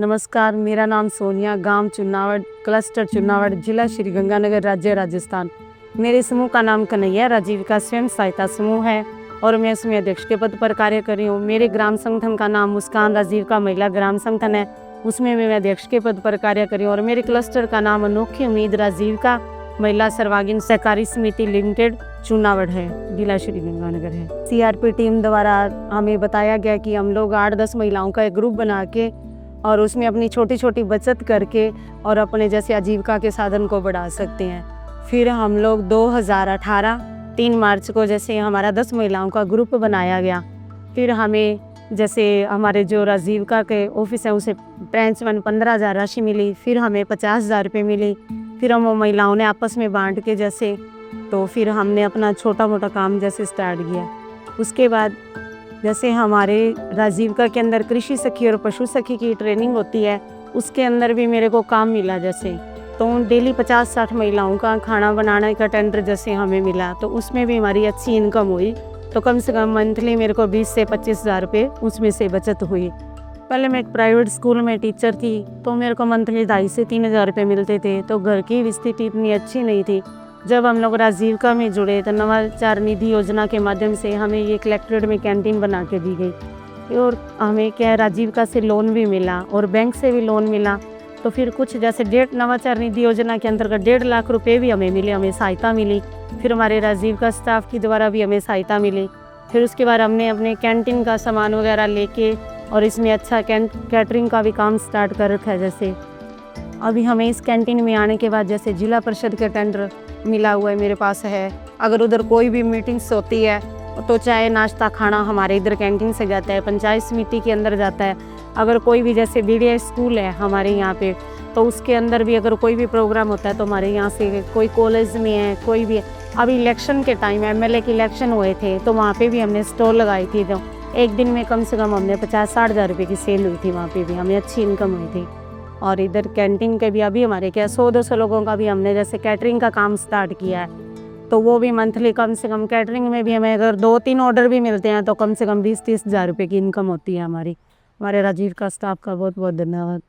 नमस्कार, मेरा नाम सोनिया, गांव चुनावड़, क्लस्टर चुनावड़, जिला श्री गंगानगर, राज्य राजस्थान। मेरे समूह का नाम कन्हैया राजीविका स्वयं सहायता समूह है और मैं इसमें अध्यक्ष के पद पर कार्य कर रही हूँ। मेरे ग्राम संगठन का नाम मुस्कान राजीविका महिला ग्राम संगठन है, उसमें भी मैं अध्यक्ष के पद पर कार्य कर रही हूँ। और मेरे क्लस्टर का नाम अनोखी उम्मीद राजीविका महिला सर्वांगीण सहकारी समिति लिमिटेड चुनावड़ है, जिला श्री गंगानगर है। CRP टीम द्वारा हमें बताया गया कि हम लोग 8-10 महिलाओं का एक ग्रुप बना के और उसमें अपनी छोटी छोटी बचत करके और अपने जैसे आजीविका के साधन को बढ़ा सकते हैं। फिर हम लोग 2018 3 मार्च को जैसे हमारा 10 महिलाओं का ग्रुप बनाया गया। फिर हमें जैसे हमारे जो आजीविका के ऑफिस है उसे ब्रांच में 15,000 राशि मिली, फिर हमें 50,000 रुपये मिली। फिर हम वो महिलाओं ने आपस में बांट के जैसे तो फिर हमने अपना छोटा मोटा काम जैसे स्टार्ट किया। उसके बाद जैसे हमारे राजीविका के अंदर कृषि सखी और पशु सखी की ट्रेनिंग होती है, उसके अंदर भी मेरे को काम मिला। जैसे तो डेली 50-60 महिलाओं का खाना बनाने का टेंडर जैसे हमें मिला, तो उसमें भी हमारी अच्छी इनकम हुई। तो कम से कम मंथली मेरे को 20 से 25,000 रुपये उसमें से बचत हुई। पहले मैं एक प्राइवेट स्कूल में टीचर थी, तो मेरे को मंथली 2,500 से 3,000 रुपये मिलते थे, तो घर की स्थिति इतनी अच्छी नहीं थी। जब हम लोग राजीविका में जुड़े तो नवाचार निधि योजना के माध्यम से हमें ये कलेक्ट्रेट में कैंटीन बना के दी गई और हमें क्या राजीविका से लोन भी मिला और बैंक से भी लोन मिला। तो फिर कुछ जैसे नवाचार निधि योजना के अंतर्गत 1.5 लाख रुपए भी हमें मिले, हमें सहायता मिली। फिर हमारे राजीविका स्टाफ के द्वारा भी हमें सहायता मिली। फिर उसके बाद हमने अपने कैंटीन का सामान वगैरह लेके और इसमें अच्छा कैटरिंग का भी काम स्टार्ट कर रखा है। जैसे अभी हमें इस कैंटीन में आने के बाद जैसे जिला परिषद के टेंडर मिला हुआ है मेरे पास है। अगर उधर कोई भी मीटिंग्स होती है तो चाहे नाश्ता खाना हमारे इधर कैंटीन से जाता है, पंचायत समिति के अंदर जाता है। अगर कोई भी जैसे BDI स्कूल है हमारे यहाँ पे, तो उसके अंदर भी अगर कोई भी प्रोग्राम होता है तो हमारे यहाँ से कोई कॉलेज में है कोई भी। अभी इलेक्शन के टाइम MLA के इलेक्शन हुए थे तो वहाँ पे भी हमने स्टॉल लगाई थी, तो एक दिन में कम से कम हमने 50-60 हज़ार रुपये की सेल हुई थी, वहाँ पे भी हमें अच्छी इनकम हुई थी। और इधर कैंटीन के भी अभी हमारे क्या 100-200 लोगों का भी हमने जैसे कैटरिंग का काम स्टार्ट किया है, तो वो भी मंथली कम से कम कैटरिंग में भी हमें अगर 2-3 ऑर्डर भी मिलते हैं तो कम से कम 20-30 हज़ार रुपये की इनकम होती है हमारी। हमारे राजीविका स्टाफ का बहुत बहुत धन्यवाद।